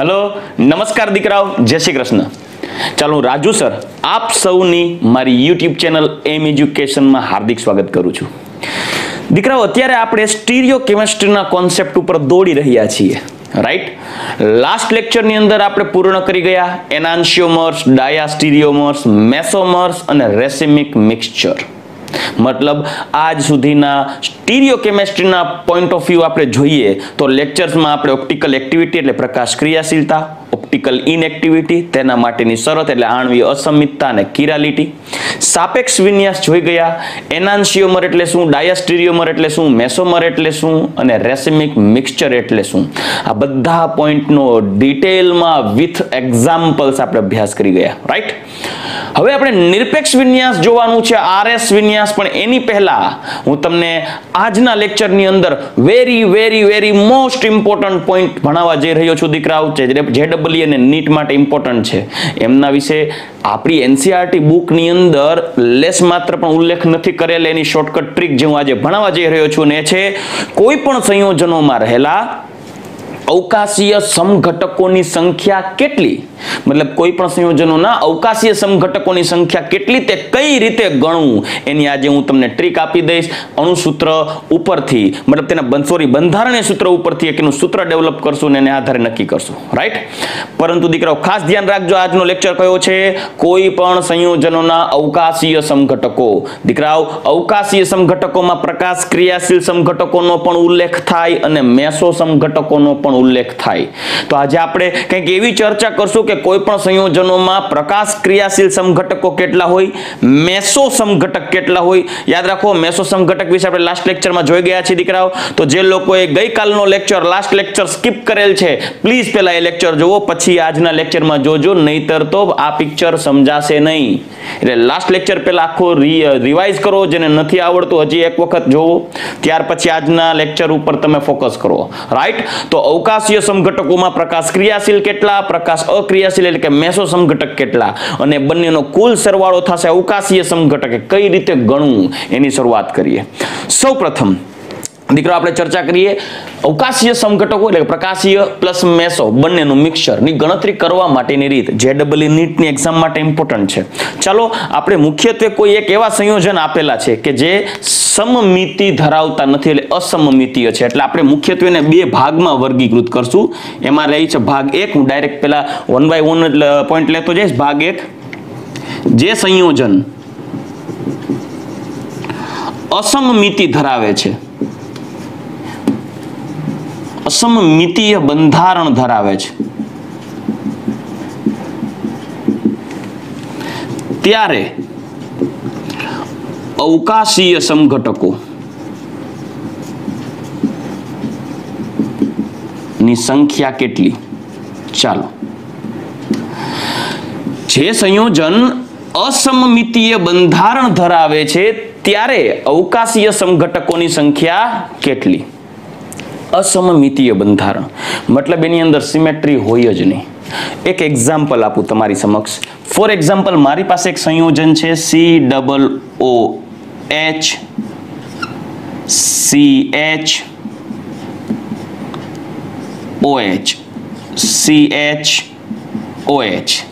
Hello नमस्कार दीकराओ जय श्री कृष्ण। ચાલો રાજુ સર આપ સૌની મારી YouTube ચેનલ એમ એજ્યુકેશનમાં હાર્દિક સ્વાગત કરું છું। દીકરાઓ અત્યારે આપણે સ્ટીરિયો કેમિસ્ટ્રીના કોન્સેપ્ટ ઉપર દોડી રહ્યા છીએ, રાઈટ। લાસ્ટ લેક્ચરની અંદર આપણે પૂર્ણ કરી ગયા એનાન્શિયોમર્સ, ડાયાસ્ટીરિયોમર્સ, મેસોમર્સ અને રેસિમિક મિક્સચર। मतलब आज सुधीना स्टीरियो केमिस्ट्रीना पॉइंट ऑफ व्यू आपणे जोईए तो लेक्चर्स में आपणे ऑप्टिकल एक्टिविटी एटले प्रकाश क्रियाशीलता, ऑप्टिकल इनएक्टिविटी, तेना माटेनी शरत एटले आणवीय असमितता अने किरालिटी, सापेक्ष विन्यास जोई गया, एनान्शियोमर एटले शुं, डायास्टीरियोमर एटले शुं, मेसोमर एटले शुं अने रेसिमिक मिक्सचर एटले शुं। आ बधा पॉइंटनो डिटेलमां विथ एक्झाम्पल्स आपणे अभ्यास करी गया, राइट। હવે આપણે નિરપેક્ષ વિન્યાસ જોવાનું છે, આરએસ વિન્યાસ, પણ એની પહેલા હું તમને આજના લેક્ચરની અંદર વેરી મોસ્ટ ઇમ્પોર્ટન્ટ પોઈન્ટ ભણાવવા જઈ રહ્યો છું દીકરાઓ, જેડબલઈ અને નીટ માટે ઇમ્પોર્ટન્ટ છે એમના વિશે આપણી એનસીઈઆરટી બુકની અંદર લેસ માત્ર પણ ઉલ્લેખ નથી કરેલ એની શોર્ટકટ ટ્રીક જે હું આજે ભણાવવા જઈ રહ્યો છું ને છે કોઈ પણ સંયોજનોમાં રહેલા अवकाशीय समघटकोनी संख्या केटली, मतलब कोई पण संयोजनोना अवकाशीय समघटकोनी संख्या केटली ते कई रीते गणવું एनी आज हूँ तमने ट्रीक आपी दईश। अणुसूत्र उपरथी मतलब तेना बंधारणीय सूत्र उपरथी एक सूत्र डेवलप करशुं ने आधारे नक्की करशुं, राइट। परंतु दीकराओ खास ध्यान राखजो, आजनो लेक्चर कयो छे कोई पण संयोजनोना अवकाशीय समघटको। दीकराओ अवकाशीय समघटकोमां प्रकाश क्रियाशील समघटकोनो पण उल्लेख थाय अने मेसो समघटकोनो पण उल्लेख थाय। तो आज આપણે કંઈક એવી ચર્ચા કરશું કે કોઈ પણ સંયોજનોમાં પ્રકાશ ક્રિયાશીલ સમઘટકો કેટલા હોય, મેસો સમઘટક કેટલા હોય। યાદ રાખો મેસો સમઘટક વિશે આપણે લાસ્ટ લેક્ચરમાં જોઈ ગયા છે દીકરાઓ। તો જે લોકોએ ગઈકાલનો લેક્ચર લાસ્ટ લેક્ચર સ્કીપ કરેલ છે પ્લીઝ પહેલા એ લેક્ચર જોવો, પછી આજના લેક્ચરમાં જોજો, નહીતર તો આ પિક્ચર સમજાશે નહીં। એટલે લાસ્ટ લેક્ચર પહેલા આખો રિવાઇઝ કરો, જેને નથી આવડતું હજી એક વખત જોવો, ત્યાર પછી આજના લેક્ચર ઉપર તમે ફોકસ કરો, રાઈટ। તો अवकाशीय समघटकोमां प्रकाश क्रियाशील केटला, प्रकाश अक्रियाशील एटले के मेसो समघटक केटला अने बंनेनो कुल सरवाळो थशे अवकाशीय समघटक कई रीते गणવું एनी शरूआत करीए। सौप्रथम दीकरो आपणे चर्चा करीए अवकाशीय समघटको એટલે પ્રકાશીય પ્લસ મેસો બંનેનું મિક્સચર ની ગણતરી કરવા માટેની રીત જેડબલઈ નીટ ની એક્ઝામ માટે ઇમ્પોર્ટન્ટ છે। ચાલો આપણે મુખ્યત્વે કોઈ એક એવા સંયોજન આપેલા છે કે જે સમમિતિ ધરાવતા નથી એટલે અસમમિતીય છે, એટલે આપણે મુખ્યત્વે એને બે ભાગમાં વર્ગીકૃત કરશું। એમાં રહી છે ભાગ 1, હું ડાયરેક્ટ પેલા 1 બાય 1 પોઈન્ટ લેતો જઈશ। ભાગ 1 જે સંયોજન અસમમિતિ ધરાવે છે, असममितीय बंधारण धरावे छे, त्यारे अवकाशीय समघटको नी संख्या केटली। चालो जे संयोजन असममितीय बंधारण धरावे छे त्यारे अवकाशीय समघटकोनी संख्या केटली। असममितीय बंधारण मतलब एनी अंदर सिमेट्री होय ज नहीं। एक एग्जाम्पल आपू तमारी समक्ष। फॉर एग्जाम्पल मारी पासे एक संयोजन छे COOH CHOH CHOH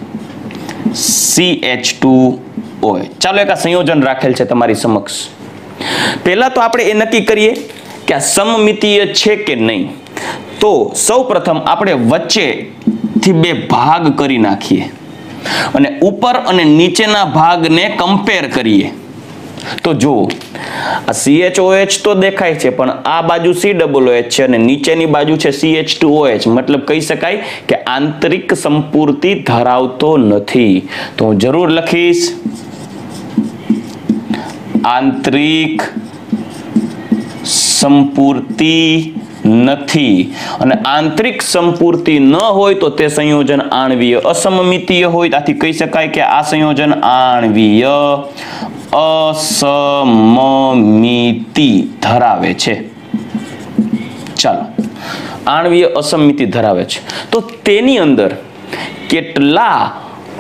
CH2OH। चालो एक संयोजन राखेल छे तमारी समक्ष। पहला तो आपणे ए नक्की करीए कि सममितीय छे के नहीं। तो सौ प्रथम आपणे वच्चे थी बे भाग करी नाखीए अने ऊपर अने नीचेना भागने कंपेर करीए। तो जो आ CHOH तो देखाय छे पण आ बाजू COOH छे अने नीचेनी बाजू छे CH2OH, मतलब कही शकाय कि आंतरिक संपूर्ति धरावतो नथी। तो हूँ जरूर लखीश आंतरिक संपूर्ति નથી અને આંતરિક સંપૂર્તિ ન હોય તો તે સંયોજન આણવીય અસમમિતીય હોય। આથી કહી શકાય કે આ સંયોજન આણવીય અસમમિતિ ધરાવે છે। ચાલો આણવીય અસમમિતિ ધરાવે છે તો તેની અંદર કેટલા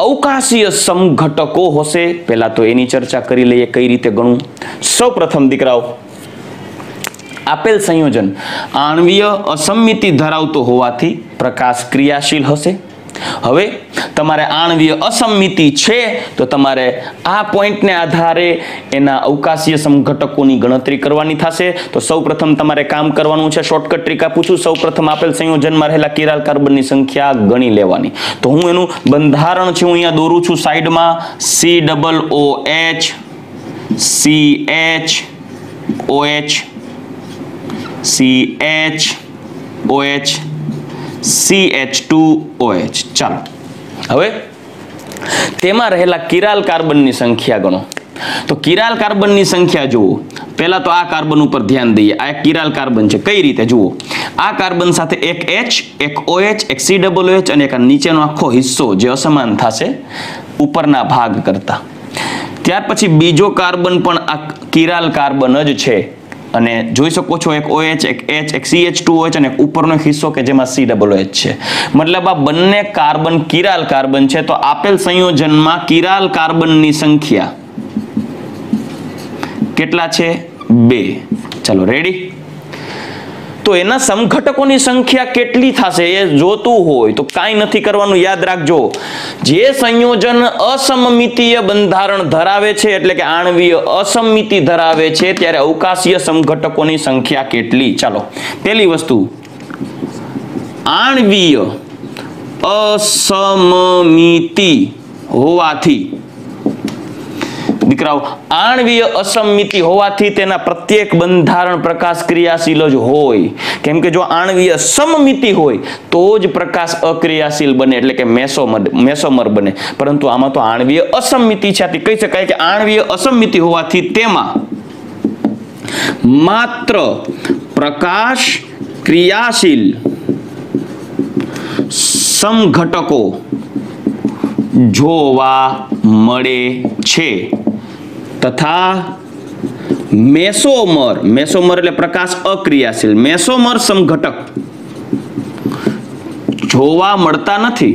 અવકાશીય સમઘટકો હશે, પહેલા તો એની ચર્ચા કરી લઈએ કઈ રીતે ગણવું। સૌપ્રથમ દીકરાઓ આપેલ સંયોજન આણ્વીય અસમમિતિ ધરાવતો હોવાથી પ્રકાશ ક્રિયાશીલ હશે. હવે તમારે આણ્વીય અસમમિતિ છે તો તમારે આ પોઈન્ટને આધારે એના અવકાશીય સમઘટકોની ગણતરી કરવાની થશે. તો સૌપ્રથમ તમારે કામ કરવાનું છે, શોર્ટકટ ટ્રીક આપું છું. સૌપ્રથમ આપેલ સંયોજનમાં રહેલા કિરાલ કાર્બનની સંખ્યા ગણી લેવાની. તો હું એનું બંધારણ છે હું અહીંયા દોરું છું સાઈડમાં. COOH CHOH CH2OH. ચાલો હવે તેમાં રહેલા કિરાલ કાર્બનની સંખ્યા ગણો. તો કિરાલ કાર્બનની સંખ્યા જુઓ. પહેલા તો આ કાર્બન ઉપર ધ્યાન દઈએ. આ એક કિરાલ કાર્બન છે. કઈ રીતે જુઓ, આ કાર્બન સાથે એક H, એક OH, એક COOH અને એક નીચેનો આખો હિસ્સો જે અસમાન થશે ઉપરના ભાગ કરતા. ત્યાર પછી બીજો કાર્બન પણ આ કિરાલ કાર્બન જ છે અને જોઈ શકો છો એક OH, એક H, એક CH2OH અને ઉપરનો હિસ્સો કે જેમાં COOH છે. મતલબ આ બંને કાર્બન કિરાલ કાર્બન છે. તો આપેલ સંયોજનમાં કિરાલ કાર્બનની સંખ્યા કેટલા છે? 2. ચાલો રેડી. તો એના સમઘટકોની સંખ્યા કેટલી થશે એ જોતું હોય તો કાંઈ નથી કરવાનું. યાદ રાખજો, જે સંયોજન અસમમિતીય બંધારણ ધરાવે છે એટલે કે આણ્વીય અસમમિતિ ધરાવે છે ત્યારે અવકાશીય સમઘટકોની સંખ્યા કેટલી? ચાલો પહેલી વસ્તુ, આણ્વીય અસમમિતિ હોવાથી દીકરાઓ, આણ્વીય અસમમિતિ હોવાથી તેના પ્રત્યેક બંધારણ પ્રકાશ ક્રિયાશીલ જ હોય. કેમ કે જો આણ્વીય સમમિતિ હોય તો જ પ્રકાશ અક્રિયાશીલ બને એટલે કે મેસોમર બને. પરંતુ આમાં તો આણ્વીય અસમમિતિ છે. આથી કહી શકાય કે આણ્વીય અસમમિતિ હોવાથી તેમાં માત્ર પ્રકાશ ક્રિયાશીલ સમઘટકો જોવા મળે છે તથા મેસોમર એટલે પ્રકાશ અક્રિયાશીલ મેસોમર સમઘટક જોવા મળતા નથી.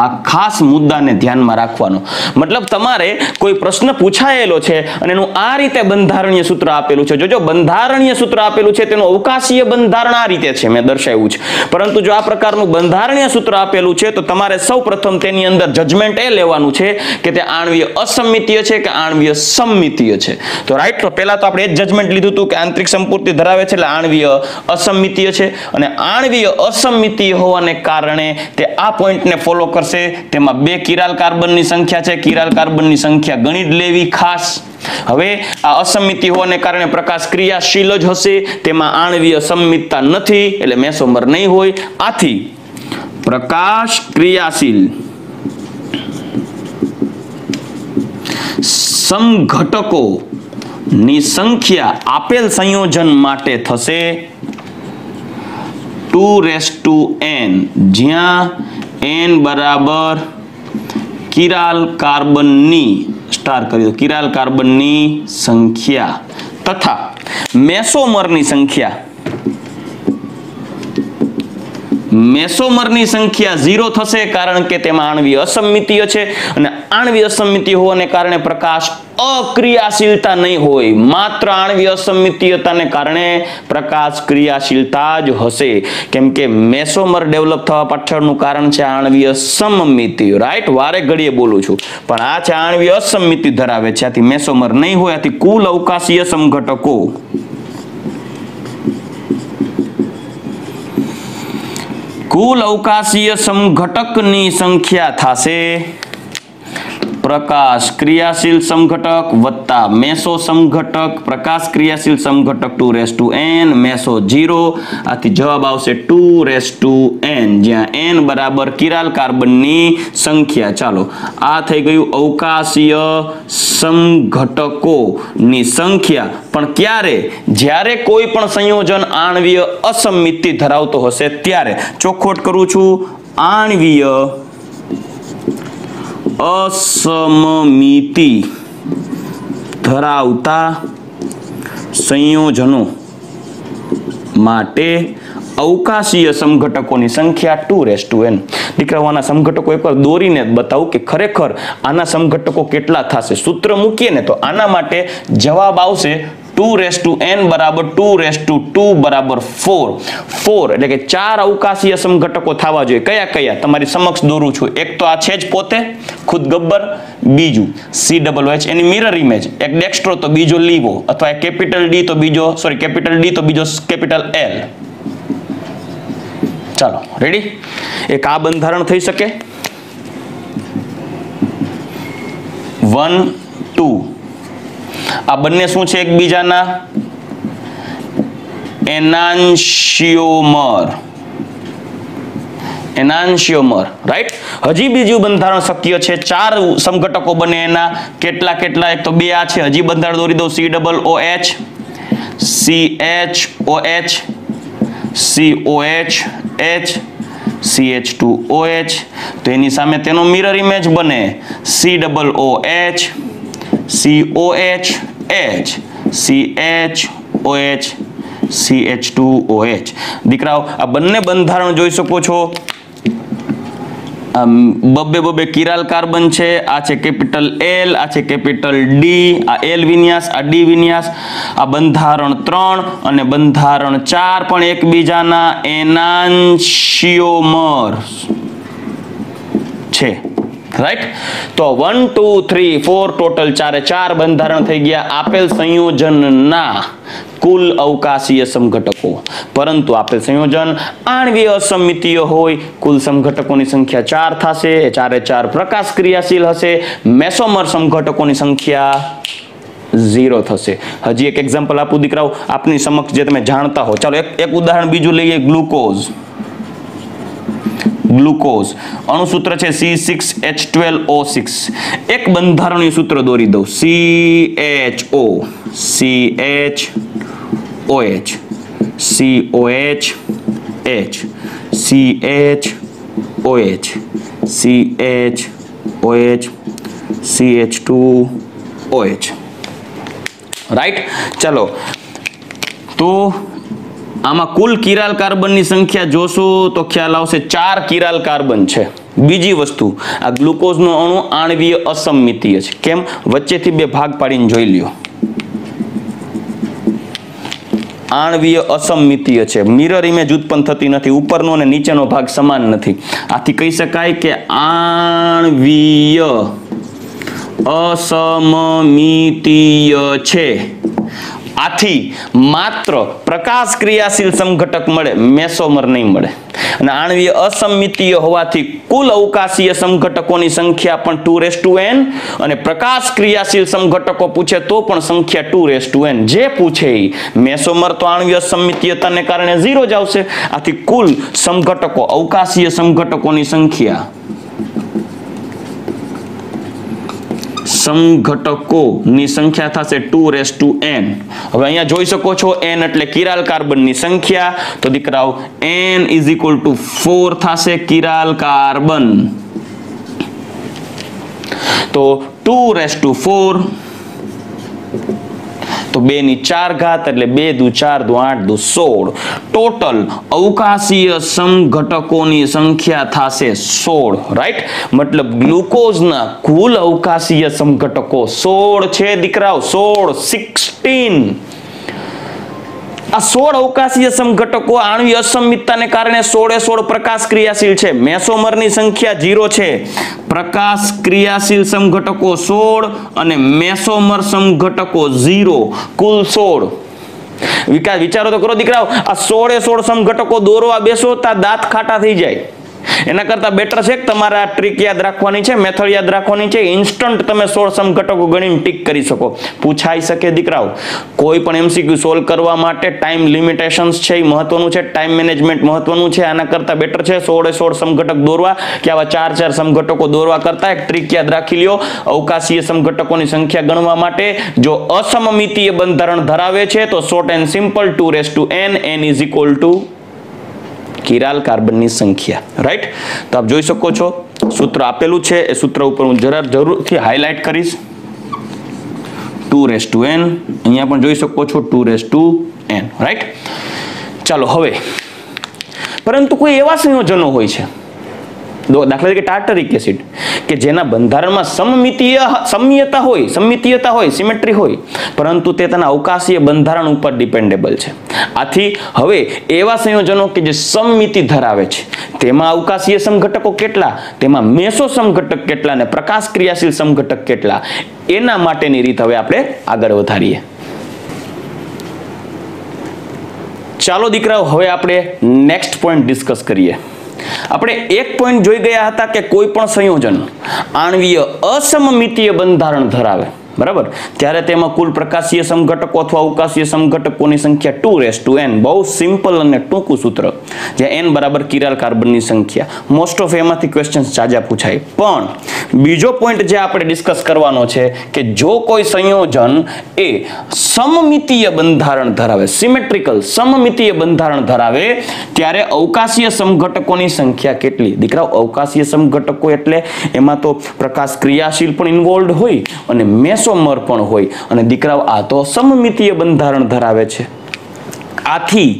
આ ખાસ મુદ્દાને ધ્યાનમાં રાખવાનો. મતલબ તમારે કોઈ પ્રશ્ન પૂછાયેલો છે અને એનું આ રીતે બંધારણીય સૂત્ર આપેલું છે. જો બંધારણીય સૂત્ર આપેલું છે તેનું અવકાશીય બંધારણ આ રીતે છે, મેં દર્શાવ્યું છે. પરંતુ જો આ પ્રકારનું બંધારણીય સૂત્ર આપેલું છે તો તમારે સૌપ્રથમ તેની અંદર જજમેન્ટ એ લેવાનું છે કે તે આણ્વીય અસમમિતીય છે કે આણ્વીય સમમિતીય છે. તો રાઈટ, તો પહેલા તો આપણે એ જ જજમેન્ટ લીધું હતું કે આંતરિક સંપૂર્તિ ધરાવે છે એટલે આણ્વીય અસમમિતીય છે અને આણ્વીય અસમમિતીય હોવાને કારણે તે આ પોઈન્ટને ફોલો કરશે. તેમાં 2 કિરાલ કાર્બનની સંખ્યા છે. કિરાલ કાર્બનની સંખ્યા ગણી જ લેવી ખાસ. હવે આ અસમમિતિ હોવાને કારણે પ્રકાશ ક્રિયાશીલ જ હશે. તેમાં આણ્વીય સમમિતતા નથી એટલે મેસોમર નહીં હોય. આથી પ્રકાશ ક્રિયાશીલ સમઘટકો ની સંખ્યા આપેલ સંયોજન માટે થશે 2n, જ્યાં n બરાબર કિરાલ કાર્બનની સ્ટાર કરી દો કિરાલ કાર્બનની સંખ્યા તથા મેસોમરની સંખ્યા 0 થશે કારણ કે તેમાં આણ્વીય અસમમિતીય છે અને આણ્વીય અસમમિતિ હોવાને કારણે પ્રકાશ અક્રિયાશીલતા નહીં હોય. માત્ર આણ્વીય અસમમિતીયતાને કારણે પ્રકાશ ક્રિયાશીલતા જ હશે. કેમ કે મેસોમર ડેવલપ થવા પાછળનું કારણ છે આણ્વીય સમમિતિ. રાઈટ, વારે ઘડીએ બોલું છું પણ આ છે આણ્વીય અસમમિતિ ધરાવે છે. આથી મેસોમર નહીં હોય. આથી કુલ અવકાશીય સમઘટકો સમઘટકની સંખ્યા થશે પ્રકાશ ક્રિયાશીલ સમઘટક વત્તા મેસો સમઘટક. પ્રકાશ ક્રિયાશીલ સમઘટક 2n, મેસો 0. આથી જવાબ આવશે 2n, જ્યાં n બરાબર કિરાલ કાર્બનની સંખ્યા. ચાલો, આ થઈ ગયું અવકાશીય સમઘટકોની સંખ્યા. પણ ક્યારે? જ્યારે કોઈ પણ સંયોજન આણ્વીય અસમમિતિ ધરાવતો હશે ત્યારે. ચોખવટ કરું છું, આણ્વીય અસમમિતિ ધરાવતા સંયોજનો માટે અવકાશીય સમઘટકોની સંખ્યા 2n. દીકરાઓ, આના સમઘટકો એકવાર દોરીને બતાવું કે ખરેખર આના સમઘટકો કેટલા થશે. સૂત્ર મૂકીએ ને તો આના માટે જવાબ આવશે 2n બરાબર 2 બરાબર 4 એટલે કે 4 અવકાશીય સમઘટકો થવા જોઈએ. કયા કયા તમારી સમક્ષ દોરું છું. એક તો આ છે જ પોતે ખુદ ગબ્બર, બીજું COH એની મિરર ઇમેજ, એક ડેક્સ્ટ્રો તો બીજો લીવો, અથવા કેપિટલ D તો બીજો કેપિટલ L. ચાલો રેડી. એક આ બંધારણ થઈ શકે 1 2. આ બંને શું છે એકબીજાના એનાન્શિયોમર, રાઈટ. હજી બીજું બંધારણ શક્ય છે. 4 સમઘટકો બને એના કેટલા એક તો 2 આ છે. હજી બંધારણ દોરી દઉં. COOH, CH2OH. તો એની સામે તેનો મિરર ઇમેજ બને COOH, COH, CH2OH. દીકરાઓ આ બંને બંધારણ જોઈ શકો છો. બબ્બે કિરાલ કાર્બન છે. આ છે કેપિટલ L, આ છે કેપિટલ D, આ L વિન્યાસ, આ D વિન્યાસ. આ બંધારણ 3 અને બંધારણ 4 પણ એકબીજાના એનાન્શિયોમર છે, રાઈટ. તો 1 2 3 4 ટોટલ 4 બંધારણ થઈ ગયા આપેલ સંયોજનના કુલ અવકાશીય સમઘટકો. પરંતુ આપેલ સંયોજન આણ્વીય અસમિતીય હોય, કુલ સમઘટકોની સંખ્યા 4 થશે. 4 પ્રકાશ ક્રિયાશીલ હશે. મેસોમર સમઘટકોની સંખ્યા 0 થશે. હજી એક એક્ઝામ્પલ આપું દીકરાઓ આપની સમક્ષ જે તમે જાણતા હો. ચાલો એક ઉદાહરણ બીજું લઈએ. ગ્લુકોઝ અણુસૂત્ર છે C6H12O6. એક બંધારણીય સૂત્ર દોરી દઉં. CH2OH, right. ચાલો તો આમાં કુલ કિરાલ કાર્બનની સંખ્યા જોશો તો ખ્યાલ આવશે 4 કિરાલ કાર્બન છે. બીજી વસ્તુ, આ ગ્લુકોઝનો અણુ આણ્વીય અસમિતીય છે. કેમ? વચ્ચેથી 2 ભાગ પાડીને જોઈ લ્યો. આણ્વીય અસમિતીય છે. મિરર ઇમેજ ઉત્પન્ન થતી નથી. ઉપરનો અને નીચેનો ભાગ સમાન નથી. આથી કહી શકાય કે આણ્વીય અસમમિતીય છે. આથી માત્ર પ્રકાશ ક્રિયાશીલ સમઘટક મળે, મેસોમર નહીં મળે. અને આણ્વીય અસમિતીય હોવાથી કુલ અવકાશીય સમઘટકોની સંખ્યા પણ 2n અને પ્રકાશ ક્રિયાશીલ સમઘટકો પૂછે તો પણ સંખ્યા 2n. જે પૂછે મેસોમર તો આણ્વીય અસમિતીયતાને કારણે 0 જ આવશે. આથી કુલ સમઘટકો અવકાશીય સમઘટકોની સંખ્યા થશે 2n. હવે અહીંયા જોઈ શકો છો n એટલે કિરાલ કાર્બનની સંખ્યા. તો દીકરાઓ n = 4 થશે કિરાલ કાર્બન. તો 2 તો 2 ની 4 ઘાત એટલે 2 દુ 4 દુ 8 દુ 16. ટોટલ અવકાશીય સમઘટકોની સંખ્યા થશે 16, રાઈટ. મતલબ ગ્લુકોઝના કુલ અવકાશીય સમઘટકો 16 છે દીકરાઓ. 16. આ 16 અવકાશીય સમઘટકો આણ્વીય અસમિતતાને કારણે 16 પ્રકાશ ક્રિયાશીલ છે. મેસોમરની સંખ્યા 0 છે. પ્રકાશ ક્રિયાશીલ સમઘટકો 16 અને મેસોમર સમઘટકો 0, કુલ 16. વિચારો તો કરો દીકરાઓ. આ 16 સમઘટકો દોરવા બેસો તા દાંત ખાટા થઈ જાય. એના કરતા બેટર છે કે તમારે આ ટ્રીક યાદ રાખવાની છે, મેથડ યાદ રાખવાની છે. ઇન્સ્ટન્ટ તમે 16 સમઘટકો ગણીને ટીક કરી શકો. પૂછાઈ શકે દીકરાઓ. કોઈ પણ MCQ સોલ્વ કરવા માટે ટાઈમ લિમિટેશન્સ છે, એ મહત્વનું છે. ટાઈમ મેનેજમેન્ટ મહત્વનું છે. આના કરતા બેટર છે 16 સમઘટક દોરવા કે આવા 4 સમઘટકો દોરવા કરતા એક ટ્રીક યાદ રાખી લ્યો. અવકાશીય સમઘટકોની સંખ્યા ગણવા માટે જો અસમમિતીય બંધારણ ધરાવે છે તો short and simple 2n. n = કિરાલ કાર્બનની સંખ્યા, રાઈટ. તો આપ જોઈ શકો છો સૂત્ર આપેલું છે. એ સૂત્ર ઉપર હું જરૂરથી હાઇલાઇટ કરીશ. 2n. અહીંયા પણ જોઈ શકો છો 2n, રાઈટ. ચાલો હવે પરંતુ કોઈ એવા સંયોજનો હોય છે દાખલા તરીકે ટાર્ટરિક એસિડ કે જેના બંધારણમાં સમમિતીયતા હોય સિમેટ્રી હોય, પરંતુ તે તેના અવકાશીય બંધારણ ઉપર ડિપેન્ડેબલ છે. આથી હવે એવા સંયોજનો કે જે સમમિતિ ધરાવે છે તેમાં અવકાશીય સમઘટકો કેટલા, તેમાં મેસો સમઘટક કેટલા અને પ્રકાશ ક્રિયાશીલ સમઘટક કેટલા, એના માટેની રીત હવે આપણે આગળ વધારીએ. ચાલો દીકરાઓ, હવે આપણે નેક્સ્ટ પોઈન્ટ ડિસ્કસ કરીએ. આપણે એક પોઈન્ટ જોઈ ગયા હતા કે કોઈ પણ સંયોજન આણ્વીય અસમમિતીય બંધારણ ધરાવે, બરાબર, ત્યારે તેમાં કુલ પ્રકાશીય સમઘટકો અથવા અવકાશીય સમઘટકોની સંખ્યા 2n. બહુ સિમ્પલ અને ટૂંકું સૂત્ર, જ્યાં n બરાબર કિરાલ કાર્બનની સંખ્યા. મોસ્ટ ઓફ એમાંથી ક્વેશ્ચન્સ જાજા પૂછાય. પણ બીજો પોઈન્ટ જે આપણે ડિસ્કસ કરવાનો છે કે જો કોઈ સંયોજન એ સમમિતીય બંધારણ ધરાવે, સિમેટ્રિકલ સમમિતીય બંધારણ ધરાવે, ત્યારે અવકાશીય સમઘટકોની સંખ્યા કેટલી? દીકરાઓ, અવકાશીય સમઘટકો એટલે એમાં તો પ્રકાશ ક્રિયાશીલ પણ ઇન્વોલ્વડ હોય અને મેસોમર પણ હોય, અને દીકરાઓ આ તો સમમિતીય બંધારણ ધરાવે છે. આથી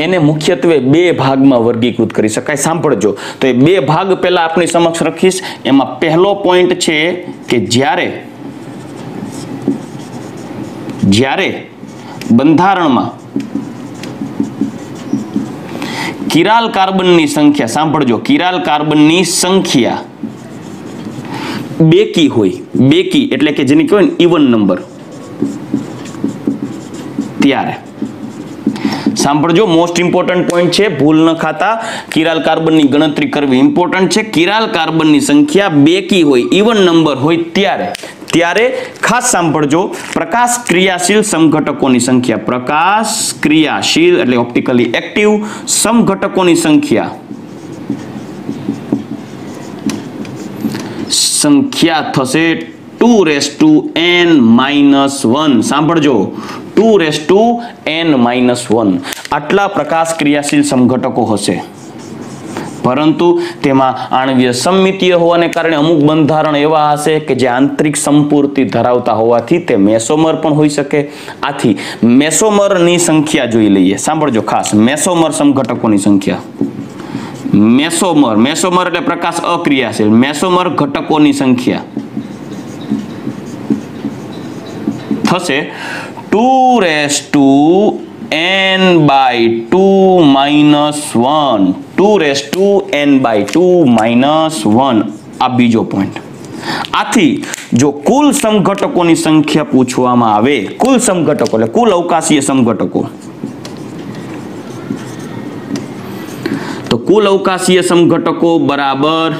એને મુખ્યત્વે બે ભાગમાં વર્ગીકૃત કરી શકાય. સાંભળજો, તો એ બે ભાગ પહેલા આપણી સમક્ષ રાખીશ. એમાં પહેલો પોઈન્ટ છે કે જ્યારે બંધારણમાં કિરાલ કાર્બનની સંખ્યા, સાંભળજો, કિરાલ કાર્બનની સંખ્યા બેકી હોય, બેકી એટલે કે જેને કહેવાય ને ઇવન નંબર, ત્યારે સાંભળજો, મોસ્ટ ઇમ્પોર્ટન્ટ પોઈન્ટ છે, ભૂલ ન ખાતા કિરાલ કાર્બનની ગણતરી કરવી ઇમ્પોર્ટન્ટ છે. કિરાલ કાર્બનની સંખ્યા બેકી હોય, ઇવન નંબર હોય ત્યારે ખાસ સાંભળજો, પ્રકાશ ક્રિયાશીલ સમઘટકોની સંખ્યા, પ્રકાશ ક્રિયાશીલ એટલે ઓપ્ટિકલી એક્ટિવ સમઘટકોની સંખ્યા થશે 2n-1. સાંભળજો, 2n-1 આટલા પ્રકાશ ક્રિયાશીલ સમઘટકો હશે. પરંતુ તેમાં આણ્વીય સમમિતીય હોવાને કારણે અમુક બંધારણ એવા હશે કે જે આંતરિક સંપૂર્તિ ધરાવતા હોવાથી તે મેસોમર પણ હોઈ શકે. આથી મેસોમરની સંખ્યા જોઈ લઈએ. સાંભળજો ખાસ, મેસોમર સમઘટકોની સંખ્યા, મેસોમર એટલે પ્રકાશ અક્રિયાશીલ, મેસોમર ઘટકોની સંખ્યા થશે 2n/2 -1. 2n/2 આ બીજો પોઈન્ટ. આથી જો કુલ સમઘટકોની સંખ્યા પૂછવામાં આવે, કુલ સમઘટકો એટલે કુલ અવકાશીય સમઘટકો, તો કુલ અવકાશીય સમઘટકો બરાબર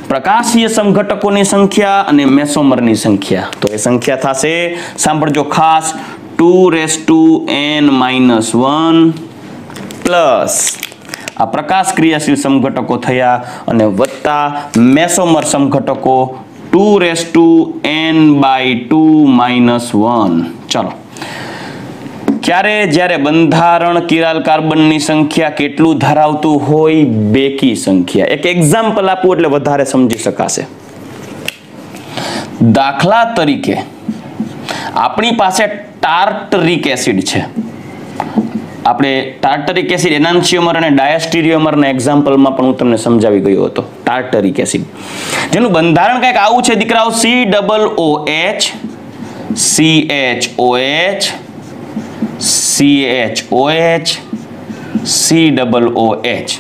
પ્રકાશીય સમઘટકોની સંખ્યા અને મેસોમરની સંખ્યા. તો એ સંખ્યા થશે, સાંભળજો ખાસ, 2n-1 પ્લસ આ પ્રકાશ ક્રિયાશીલ સમઘટકો થયા અને વત્તા મેસોમર સમઘટકો 2n/2 -1. ચાલો, જ્યારે બંધારણ કિરાલ કાર્બનની સંખ્યા કેટલું ધરાવતું હોય? બેકી સંખ્યા. એક એક્ઝામ્પલ આપું એટલે વધારે સમજી શકાશે. દાખલા તરીકે આપણી પાસે ટાર્ટરિક એસિડ છે. આપણે ટાર્ટરિક એસિડ, એનાન્સિયોમર અને ડાયસ્ટીરિયોમરના એક્ઝામ્પલમાં પણ હું તમને સમજાવી ગયો હતો. ટાર્ટરિક એસિડ જેનું બંધારણ કંઈક આવું છે દીકરાઓ, COOH CHOH COH.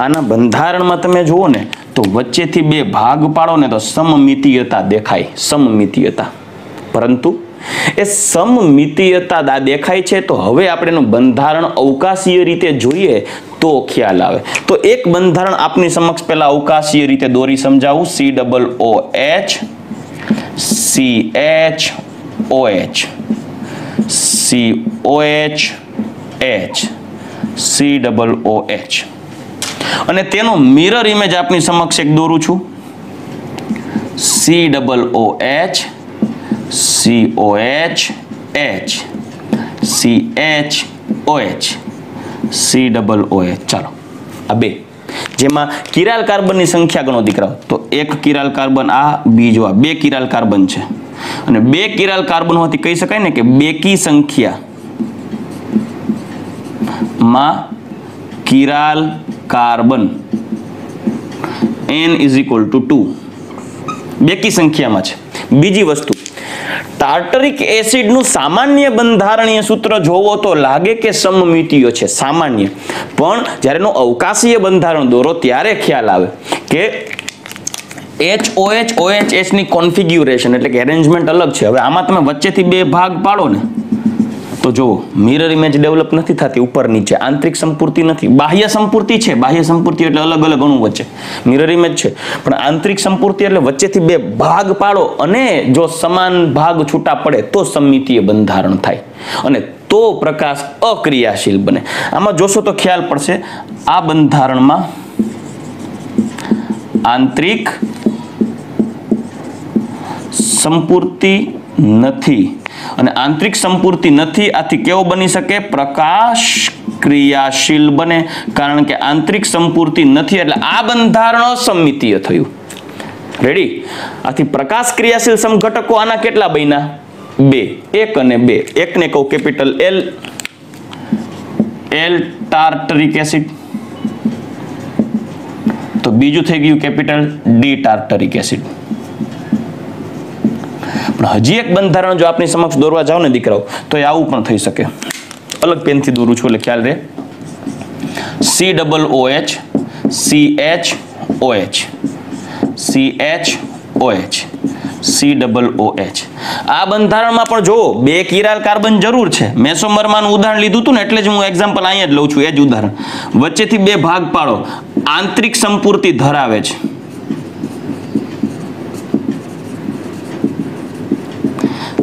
આના બંધારણમાં તમે જુઓ ને તો વચ્ચેથી બે ભાગ પાડો ને તો સમમિતીયતા દેખાય, સમમિતીયતા. પરંતુ એ સમમિતીયતા દેખાય છે તો હવે આપણે એનું બંધારણ અવકાશીય રીતે જોઈએ તો ખ્યાલ આવે. તો એક બંધારણ આપની સમક્ષ પહેલા અવકાશીય રીતે દોરી સમજાવું. COOH અને તેનો મિરર ઇમેજ આપની સમક્ષ એક દોરું છું. COOH. ચાલો, આ બે, જેમાં કિરાલ કાર્બનની સંખ્યા ગણો દીકરાઓ. તો એક કિરાલ કાર્બન આ, બીજો આ, બે કિરાલ કાર્બન છે. અને બે કિરાલ કાર્બન હોવાથી કહી શકાય ને કે બેકી સંખ્યા માં કિરાલ કાર્બન n = 2 બેકી સંખ્યામાં છે. બીજી વસ્તુ, ટાર્ટરિક એસિડનું સામાન્ય બંધારણીય સૂત્ર જોવો તો લાગે કે સમમિતીય છે, સામાન્ય, પણ જ્યારે એનો અવકાશીય બંધારણ દોરો ત્યારે ખ્યાલ આવે કે HOH ની કોન્ફિગ્યુરેશન એટલે કે એરેન્જમેન્ટ અલગ છે. હવે આમાં તમે વચ્ચેથી બે ભાગ પાડો ને તો જુઓ મિરર ઇમેજ ડેવલપ નથી થતી ઉપર નીચે, આંતરિક સંપૂર્તિ નથી. બાહ્ય સંપૂર્તિ છે, બાહ્ય સંપૂર્તિ એટલે અલગ અલગ અણુ વચ્ચે મિરર ઇમેજ છે, પણ આંતરિક સંપૂર્તિ એટલે વચ્ચેથી બે ભાગ પાડો અને જો સમાન ભાગ છૂટા પડે તો સમમિતીય બંધારણ થાય અને તો પ્રકાશ અક્રિયાશીલ બને. આમાં જોશો તો ખ્યાલ પડશે આ બંધારણમાં આંતરિક સંપૂર્તિ નથી અને આંતરિક સંપૂર્તિ નથી, આથી કેવો બની શકે? પ્રકાશ ક્રિયાશીલ બને, કારણ કે આંતરિક સંપૂર્તિ નથી એટલે આ બંધારણ અસમમિતીય થયું. રેડી? આથી પ્રકાશ ક્રિયાશીલ સમઘટકો આના કેટલા બન્યા? 2, 1 અને 2. એકને કહું કેપિટલ L ટાર્ટરિક એસિડ, તો બીજું થઈ ગયું કેપિટલ D ટાર્ટરિક એસિડ. પણ હજી એક બંધારણ જો આપની સમક્ષ દોરવા જાવ ને દીકરાઓ તો એ આવું પણ થઈ શકે. અલગ પેનથી દોરું છું એટલે ખ્યાલ રહે. COOH CHOH. આ બંધારણમાં પણ જો બે કિરાલ કાર્બન જરૂર છે. મેસોમરમાંનું ઉદાહરણ લીધું હતું ને એટલે જ હું એક્ઝામ્પલ અહીંયા જ લઉં છું. એ જ ઉદાહરણ, વચ્ચેથી બે ભાગ પાડો, આંતરિક સંપૂર્તિ ધરાવે છે.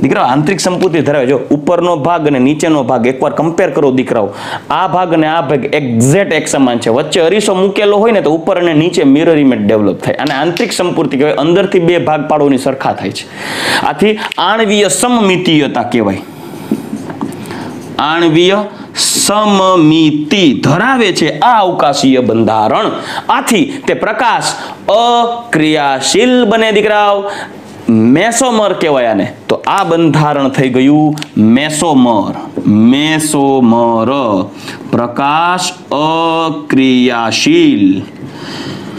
દીકરાઓ આંતરિક સંપૂર્તિ ધરાવે, જો ઉપરનો ભાગ અને નીચેનો ભાગ એકવાર કમ્પેર કરો દીકરાઓ, આ ભાગ અને આ ભાગ એક્ઝેક્ટ એક સમાન છે. વચ્ચે અરીસો મૂકેલો હોય ને તો ઉપર અને નીચે મિરર ઇમેજ ડેવલપ થાય અને આંતરિક સંપૂર્તિ કહેવાય. અંદરથી બે ભાગ પાડોની સરખા થાય છે. આથી આણ્વીય સમમિતીયતા કહેવાય. આણ્વીય સમમિતિ ધરાવે છે આ અવકાશીય બંધારણ, આથી તે પ્રકાશ અક્રિયાશીલ બને. દીકરાઓ મેસોમર કહેવાય આને. તો આ બંધારણ થઈ ગયું મેસોમર. પ્રકાશ અક્રિયાશીલ.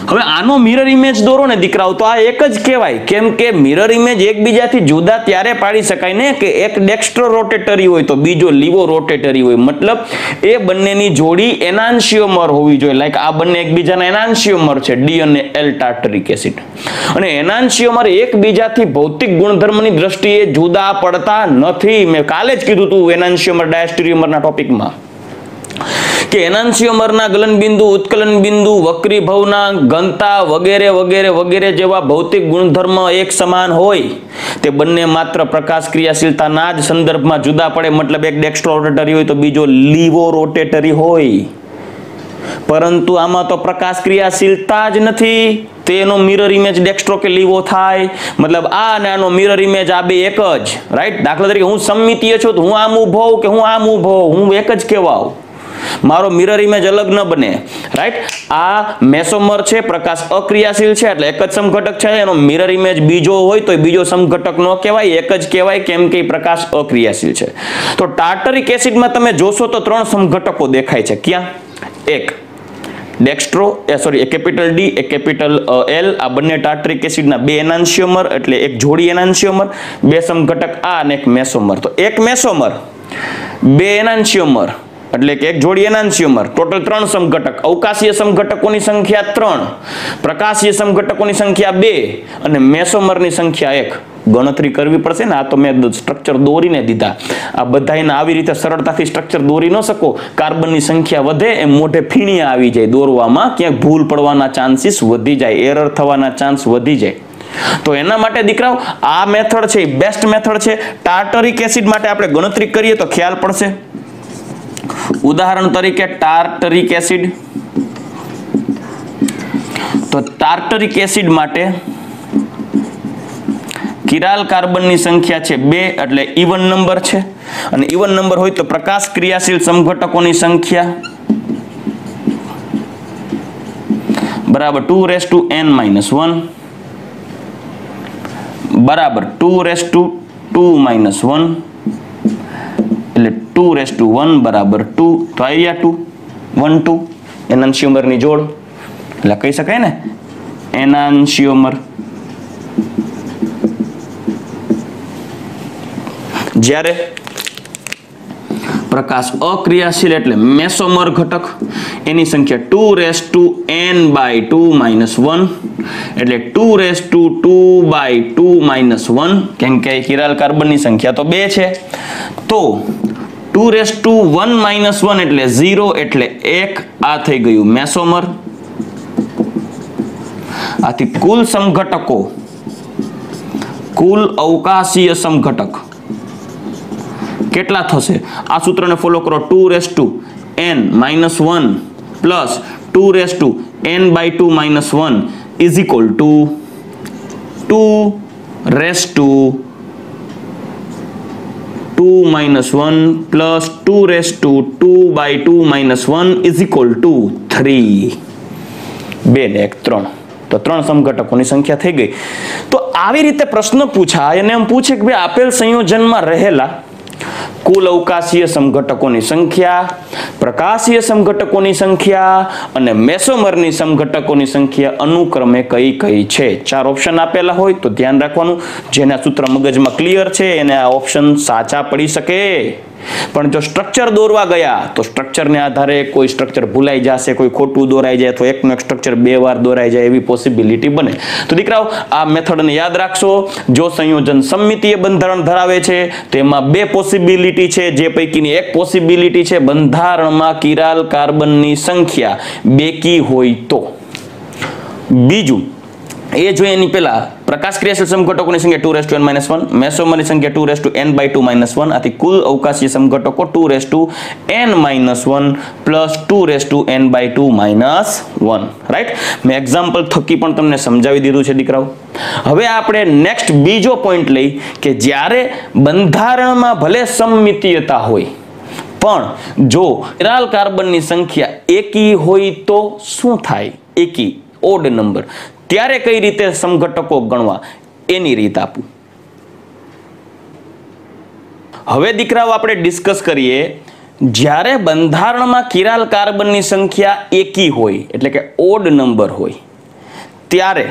હવે આનો મિરર ઇમેજ દોરો ને દીકરાઓ તો આ એક જ કહેવાય, કેમ કે મિરર ઇમેજ એકબીજાથી જુદા ત્યારે પાડી શકાય ને કે એક ડેક્સ્ટ્રો રોટેટરી હોય તો બીજો લીવો રોટેટરી હોય. મતલબ એ બંનેની જોડી એનાન્શિયોમર હોવી જોઈએ. લાઈક આ બંને એકબીજાના એનાન્શિયોમર છે, D અને L ટાર્ટરિક એસિડ. અને એનાન્શિયોમર એકબીજાથી ભૌતિક ગુણધર્મની દ્રષ્ટિએ જુદા પડતા નથી. મેં કાલે જ કીધું હતું એનાન્શિયોમર ડાયસ્ટેરિયોમરના ટોપિકમાં કે એનાન્શિયોમરના ગલનબિંદુ, ઉત્કલન બિંદુ, વક્રીભવના, ઘનતા વગેરે વગેરે વગેરે જેવા ભૌતિક ગુણધર્મ એક સમાન હોય. તે બંને માત્ર પ્રકાશ ક્રિયાશીલતાના જ સંદર્ભમાં જુદા પડે. મતલબ એક ડેક્સ્ટ્રો રોટેટરી હોય તો બીજો લીવો રોટેટરી હોય, પરંતુ આમાં તો પ્રકાશ ક્રિયાશીલતા જ નથી. તેનો મિરર ઇમેજ ડેક્સ્ટ્રો કે લીવો થાય. મતલબ આ અને આનો મિરર ઇમેજ આ બે એક જ. રાઈટ? દાખલા તરીકે હું સમમિતીય છું તો હું આમ ઊભો હોઉં કે હું આમ ઊભો હોઉં, હું એક જ કહેવાઉં, મારો મિરર ઇમેજ અલગ ન બને. રાઈટ? આ મેસોમર છે, પ્રકાશ અક્રિયાશીલ છે એટલે એક જ સમઘટક છે. એનો મિરર ઇમેજ બીજો હોય તો બીજો સમઘટક ન કહેવાય, એક જ કહેવાય, કેમ કે પ્રકાશ અક્રિયાશીલ છે. તો ટાર્ટરિક એસિડમાં તમે જોશો તો 3 સમઘટકો દેખાય છે. ક્યાં? એક ડેક્સ્ટ્રો કેપિટલ D, એક કેપિટલ L. આ બંને ટાર્ટરિક એસિડના બે એનાન્શિયોમર એટલે એક જોડી એનાન્શિયોમર, બે સમઘટક આ અને એક મેસોમર. તો એક મેસોમર, બે એનાન્શિયોમર એટલે કે એક જોડી એનાન્શિયોમર, ટોટલ 3 સમઘટક. અવકાશીય સમઘટકોની સંખ્યા 3, પ્રકાશીય સમઘટકોની સંખ્યા 2 અને મેસોમરની સંખ્યા 1. ગણતરી કરવી પડશે ને. આ તો મેં સ્ટ્રક્ચર દોરીને દીધા. આ બધાને આવી રીતે સરળતાથી સ્ટ્રક્ચર દોરી ન શકો. કાર્બનની સંખ્યા વધે એમ મોઢે ફીણિયા આવી જાય દોરવામાં, ક્યાંક ભૂલ પડવાના ચાન્સીસ વધી જાય, એરર થવાના ચાન્સ વધી જાય. તો એના માટે દીકરાઓ આ મેથડ છે એ બેસ્ટ મેથડ છે. ટાર્ટરિક એસિડ માટે આપણે ગણતરી કરીએ તો ખ્યાલ પડશે. ઉદાહરણ તરીકે ટાર્ટરિક એસિડ, તો ટાર્ટરિક એસિડ માટે કિરાલ કાર્બનની સંખ્યા છે 2 એટલે ઇવન નંબર છે. અને ઇવન નંબર હોય તો પ્રકાશ ક્રિયાશીલ સમઘટકોની સંખ્યા બરાબર 2n-1 બરાબર 2 2 એટલે 2 બરાબર 2. તો આવી ગયા 2 1 2 એનાન્શિયોમરની જોડ એટલે કહી શકાય ને એનાન્શિયોમર. જ્યારે પ્રકાશ અક્રિયાશીલ એટલે મેસોમર ઘટક, એની સંખ્યા 2n/2 - 1 એટલે 2n/2 - 1, કેમ કે કિરાલ કાર્બનની સંખ્યા તો 2 છે, તો 2n - 1 એટલે 0 એટલે 1. આ થઈ ગયું મેસોમર. આથી કુલ સમઘટકો, કુલ અવકાશીય સમઘટક કેટલા થશે? આ સૂત્રને ફોલો કરો. 2n - 1 plus 2n/2 - 1 is equal to 2 - 1 plus 2/2 - 1 is equal to 3. 2 ને 1 3. તો 3 સમઘટકોની સંખ્યા થઈ ગઈ. તો આવી રીતે પ્રશ્ન પૂછાય અને એમ પૂછે કે ભાઈ આપેલ સંયોજનમાં રહેલા કુલ અવકાશીય સમઘટકોની સંખ્યા, પ્રકાશીય સમઘટકોની સંખ્યા અને મેસોમરની સમઘટકોની સંખ્યા અનુક્રમે કઈ કઈ છે. 4 ઓપ્શન આપેલા હોય તો ધ્યાન રાખવાનું. જેના સૂત્ર મગજમાં ક્લિયર છે એને આ ઓપ્શન સાચા પડી શકે. પણ જો સ્ટ્રક્ચર દોરવા ગયા તો સ્ટ્રક્ચરને આધારે કોઈ સ્ટ્રક્ચર ભૂલાઈ જશે, કોઈ ખોટું દોરાઈ જાય, તો એકનું એક સ્ટ્રક્ચર 2 વાર દોરાઈ જાય એવી પોસિબિલિટી બને. તો દીકરાઓ આ મેથડને યાદ રાખશો. જો સંયોજન સમમિતીય બંધારણ ધરાવે છે તેમાં 2 પોસિબિલિટી છે, જે પૈકીની એક પોસિબિલિટી છે બંધારણમાં કિરાલ કાર્બનની સંખ્યા બેકી હોય તો. બીજું એ જોઈએ એની પહેલા પ્રકાશ ક્રિયાશીલ સમઘટકોની સંખ્યા 2n - 1, મેસોમરની સંખ્યા 2n/2 - 1. આથી કુલ અવકાશીય સમઘટકો 2n - 1 પ્લસ 2n/2 - 1. રાઈટ? મેં એક્ઝામ્પલ થકી પણ તમને સમજાવી દીધું છે દીકરાઓ. હવે આપણે નેક્સ્ટ બીજો પોઈન્ટ લઈ કે જ્યારે બંધારણમાં ભલે સમમિતીયતા હોય પણ જો કિરાલ કાર્બનની સંખ્યા એકી હોય તો શું થાય? એકી, ઓડ નંબર. ત્યારે કઈ રીતે સમઘટકો ગણવા એની રીત આપું. હવે દીકરાઓ આપણે ડિસ્કસ કરીએ, જ્યારે બંધારણમાં કિરાલ કાર્બનની સંખ્યા એકી હોય એટલે કે ઓડ નંબર હોય ત્યારે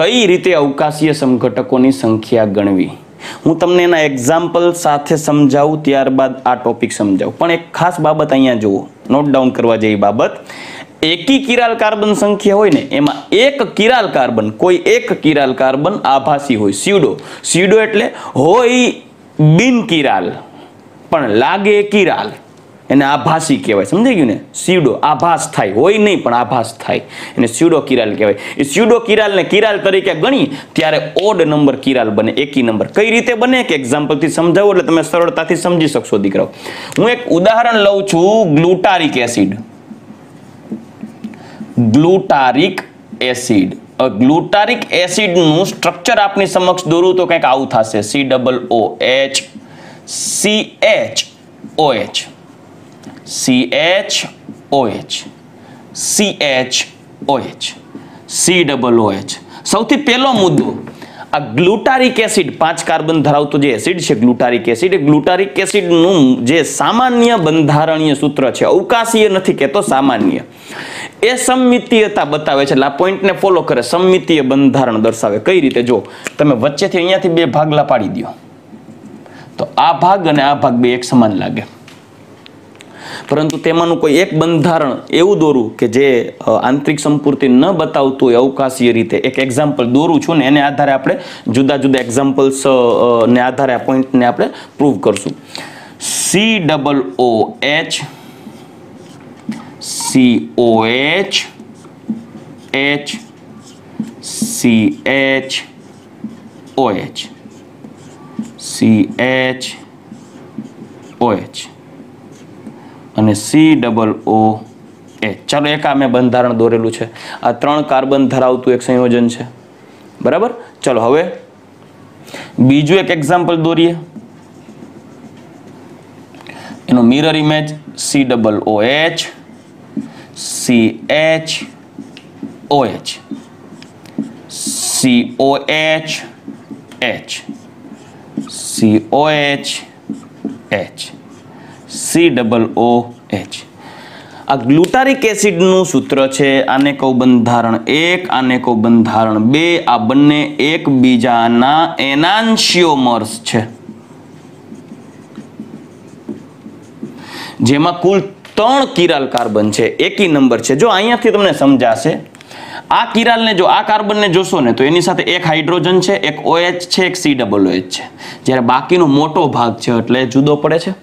કઈ રીતે અવકાશીય સમઘટકોની સંખ્યા ગણવી. હું તમને એના એક્ઝામ્પલ સાથે સમજાવું, ત્યારબાદ આ ટોપિક સમજાવું. પણ એક ખાસ બાબત અહીંયા જુઓ, નોટ ડાઉન કરવા જેવી બાબત. એકી કિરાલ કાર્બન સંખ્યા હોય ને એમાં એક કિરાલ કાર્બન, કોઈ એક કિરાલ કાર્બન આભાસી હોય, સ્યુડો. સ્યુડો એટલે હોય બિન કિરાલ પણ લાગે કિરાલ, એને આભાસી કહેવાય. સમજાઈ ગયું ને? સ્યુડો આભાસ થાય, હોય નહીં પણ આભાસ થાય, એને સ્યુડો કિરાલ કહેવાય. એ સ્યુડો કિરાલને કિરાલ તરીકે ગણી ત્યારે ઓડ નંબર કિરાલ બને, એકી નંબર. કઈ રીતે બને કે એક્ઝામ્પલથી સમજાવું એટલે તમે સરળતાથી સમજી શકશો દીકરાઓ. હું એક ઉદાહરણ લઉં છું, ગ્લુટારિક એસિડ. ગ્લુટારિક એસિડ. ગ્લુટારિક એસિડનું સ્ટ્રક્ચર આપની સમક્ષ દોરું તો કંઈક આવું થશે. COOH CHOH COH. સૌથી પહેલો મુદ્દો, આ ગ્લુટારિક એસિડ 5 કાર્બન ધરાવતો જે એસિડ છે ગ્લુટારિક એસિડ, એ ગ્લુટારિક એસિડનું જે સામાન્ય બંધારણીય સૂત્ર છે, અવકાશીય નથી કહેતો, સામાન્ય, એ સમમિતીયતા બતાવે છે. એટલે આ પોઈન્ટને ફોલો કરે, સમમિતીય બંધારણ દર્શાવે. કઈ રીતે? જો તમે વચ્ચેથી અહીંયાથી 2 ભાગલા પાડી દો તો આ ભાગ અને આ ભાગ બે એક સમાન લાગે, પરંતુ તેમાંનું કોઈ એક બંધારણ એવું દોરું કે જે આંતરિક સંપૂર્તિ ન બતાવતું હોય અવકાશીય રીતે. એક એક્ઝામ્પલ દોરું છું ને એને આધારે આપણે જુદા જુદા એક્ઝામ્પલ્સ ને આધારે આ પોઈન્ટને આપણે પ્રૂવ કરશું. COOH CHOH અને COOH. ચાલો એક આ મેં બંધારણ દોરેલું છે. આ 3 કાર્બન ધરાવતું એક સંયોજન છે, બરાબર. ચલો હવે બીજું એક એક્ઝામ્પલ દોરીએ, એનો mirror image COOH CHOH COOH COOH COOH. આ ગ્લુટારિક એસિડનું સૂત્ર છે, આને કહું બંધારણ 1, આને કહું બંધારણ 2. આ બંને એકબીજાના એનાન્શિયોમર્સ છે, જેમાં કુલ 3 કિરાલ કાર્બન છે, એકી નંબર છે. જો અહીંયાથી તમને સમજાશે, આ કિરાલને જો આ કાર્બનને જોશો ને તો એની સાથે એક હાઇડ્રોજન છે, એક OH છે, એક COOH છે, જ્યારે બાકીનો મોટો ભાગ છે એટલે જુદો પડે છે.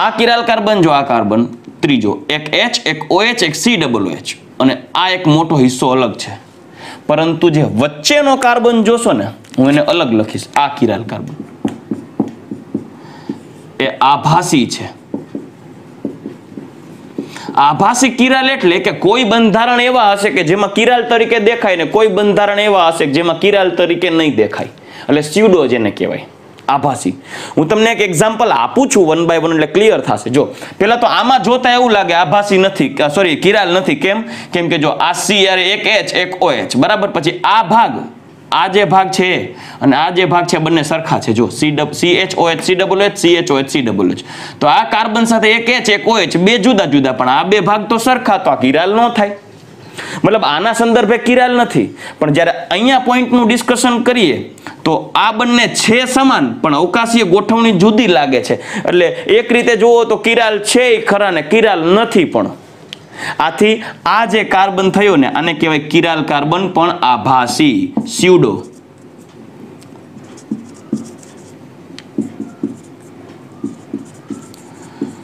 આ કિરાલ કાર્બન જો આ કાર્બન ત્રીજો, એક H, એક OH, એક COOH, અને આ એક મોટો હિસ્સો અલગ છે. પરંતુ જે વચ્ચેનો કાર્બન જોશો ને, હું એને અલગ લખીશ. આ કિરાલ કાર્બન એ આભાસી છે. આભાસી કિરાલ એટલે કે કોઈ બંધારણ એવા હશે કે જેમાં કિરાલ તરીકે દેખાય ને કોઈ બંધારણ એવા હશે કે જેમાં કિરાલ તરીકે નહીં દેખાય, એટલે સ્યુડો જેને કહેવાય, આભાસી. હું તમને એક એક્ઝામ્પલ આપું છું 1 by 1 એટલે ક્લિયર થશે. જો પેલા તો આમાં જોતા એવું લાગે આભાસી નથી, સોરી કિરાલ નથી. કેમ કે જો આ C એક H એક OH બરાબર, પછી આ ભાગ, આ જે ભાગ છે અને આ જે ભાગ છે બંને સરખા છે. જો CHOH COOH CHOH COOH, તો આ કાર્બન સાથે એક H એક OH બે જુદા જુદા, પણ આ બે ભાગ તો સરખા, તો આ કિરાલ ન થાય. મતલબ આના સંદર્ભે કિરાલ નથી. પણ જ્યારે અહીંયા પોઈન્ટનું ડિસ્કશન કરીએ તો આ બંને છે સમાન, પણ અવકાશીય ગોઠવણી જુદી લાગે છે. એટલે એક રીતે જુઓ તો કિરાલ છે ખરા ને કિરાલ નથી. પણ આથી આ જે કાર્બન થયો ને આને કહેવાય કિરાલ કાર્બન, પણ આભાસી, સ્યુડો.